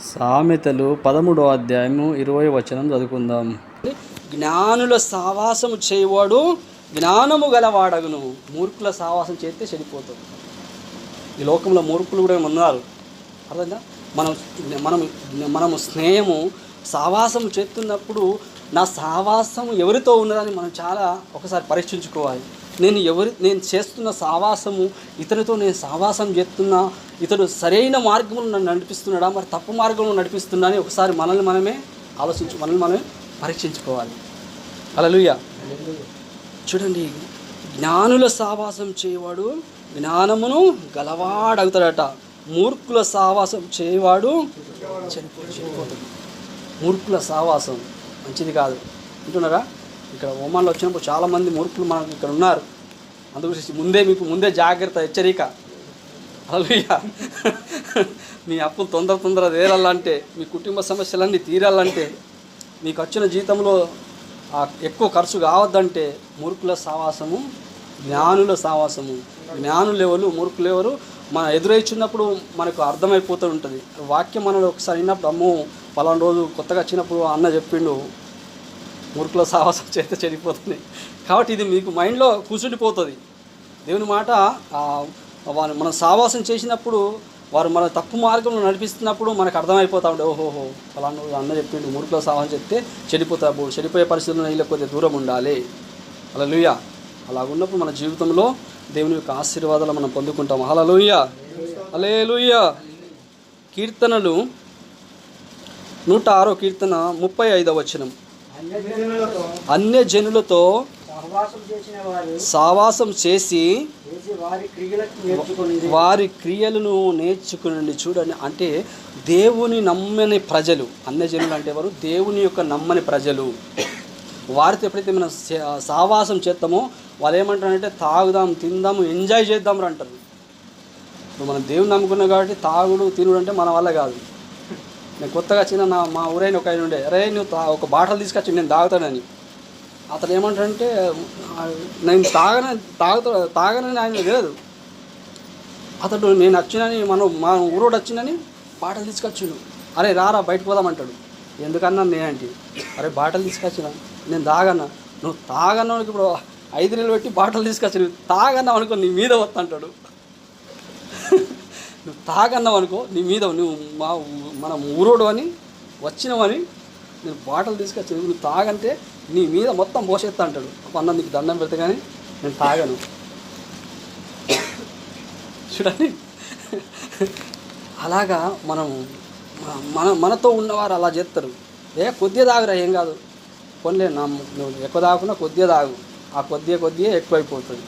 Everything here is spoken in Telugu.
సామెతలు 13వ అధ్యాయము 20వ వచనం చదువుకుందాం. జ్ఞానుల సావాసము చేయవాడు జ్ఞానము గలవాడగును, మూర్ఖుల సావాసం చేస్తే చెడిపోతాడు. ఈ లోకంలో మూర్ఖులు కూడా ఉన్నారు. అర్థంగా మనము స్నేహము సావాసము చేస్తున్నప్పుడు నా సావాసము ఎవరితో ఉన్నదని మనం చాలా ఒకసారి పరీక్షించుకోవాలి. నేను చేస్తున్న సావాసము ఇతరులతో నేను సావాసం చేస్తున్నా, ఇతడు సరైన మార్గంలో నన్ను నడిపిస్తున్నాడా, మరి తప్పు మార్గంలో నడిపిస్తున్నా అని ఒకసారి మనల్ని మనమే పరీక్షించుకోవాలి. హల్లెలూయా. చూడండి, జ్ఞానుల సావాసం చేయవాడు జ్ఞానమును గలవాడవుతాడట, మూర్ఖుల సావాసం చేయవాడు చనిపోతాడు. మూర్ఖుల సావాసం మంచిది కాదు అంటున్నారా? ఇక్కడ ఓమాన్లో వచ్చినప్పుడు చాలామంది మూర్ఖులు మనకు ఇక్కడ ఉన్నారు. అందుగురించి మీకు ముందే జాగ్రత్త, హెచ్చరిక. హల్లెలూయా. మీ అప్పులు తొందర తీరాలంటే, మీ కుటుంబ సమస్యలన్నీ తీరాలంటే, మీకు వచ్చిన జీతంలో ఎక్కువ ఖర్చు కావద్దంటే మూర్ఖుల సావాసము జ్ఞానుల సావాసము. జ్ఞానులు ఎవరు, మూర్ఖులు ఎవరు మన ఎదురైచున్నప్పుడు మనకు అర్థమైపోతూ ఉంటుంది. వాక్యం మనలో ఒకసారి విన్నప్పుడు, అమ్మో పలానా రోజు కొత్తగా వచ్చినప్పుడు అన్న చెప్పిండు మూర్ఖుల సావాసం చేస్తే చెడిపోతుంది. కాబట్టి ఇది మీకు మైండ్లో కూర్చుండిపోతుంది. దేవుని మాట మనం సావాసం చేసినప్పుడు వారు మన తప్పు మార్గంలో నడిపిస్తున్నప్పుడు మనకు అర్థమైపోతూ ఉండే, ఓహోహో పలానా రోజు అన్న చెప్పిండు మూర్ఖుల సావాసం చేస్తే చెడిపోతావు, చెడిపోయే పరిస్థితుల్లో వీళ్ళకి కొద్దిగా దూరం ఉండాలి. హల్లెలూయా. అలాగున్నప్పుడు మన జీవితంలో దేవుని యొక్క ఆశీర్వాదాలు మనం పొందుకుంటాం. హల్లెలూయా, హల్లెలూయా. కీర్తనలు 106వ కీర్తన 35వ వచనం. అన్యజనులతో సావాసం చేసి వారి క్రియలను నేర్చుకునండి. చూడండి, అంటే దేవుని నమ్మని ప్రజలు, అన్యజనులు అంటే ఎవరు? దేవుని యొక్క నమ్మని ప్రజలు. వారితో ఎప్పుడైతే మనం సావాసం చేస్తామో వాళ్ళు ఏమంటారంటే తాగుదాం, తిందాము, ఎంజాయ్ చేద్దాం అంటారు. ఇప్పుడు మనం దేవుని నమ్ముకున్నాం కాబట్టి తాగుడు తినుడు అంటే మన వల్ల కాదు. నేను కొత్తగా చిన్న మా ఊరైన ఒక ఆయన ఉండే, అరే నువ్వు ఒక బాటలు తీసుకొచ్చి నేను తాగుతానని. అతను ఏమంటాడంటే నేను తాగనని ఆయన తెలియదు. అతడు నేను వచ్చినని మా ఊరోడు వచ్చినని బాటలు తీసుకొచ్చిండు. అరే రారా బయటకు పోదామంటాడు. ఎందుకన్నా నేనంటే, అరే బాటలు తీసుకొచ్చిన నేను తాగన్నా. నువ్వు తాగన్నానికి ఇప్పుడు 5 నెలలు పెట్టి బాటలు తీసుకొచ్చి నువ్వు తాగన్నావు అనుకో నీ మీద వస్తుంటాడు. నువ్వు తాగన్నావు అనుకో నీ మీద, నువ్వు మన ఊరోడు అని వచ్చినవని నేను బాటలు తీసుకొచ్చి నువ్వు తాగంటే నీ మీద మొత్తం పోసేస్తా అంటాడు. అన్న నీకు దండం పెడితే కానీ నేను తాగను. చూడండి, అలాగా మనతో ఉన్నవారు అలా చేస్తారు. కొద్దిగా తాగురా ఏం కాదు, కొనలే నువ్వు ఎక్కువ తాగకుండా కొద్దిగా తాగు, ఆ కొద్దిగా ఎక్కువైపోతుంది.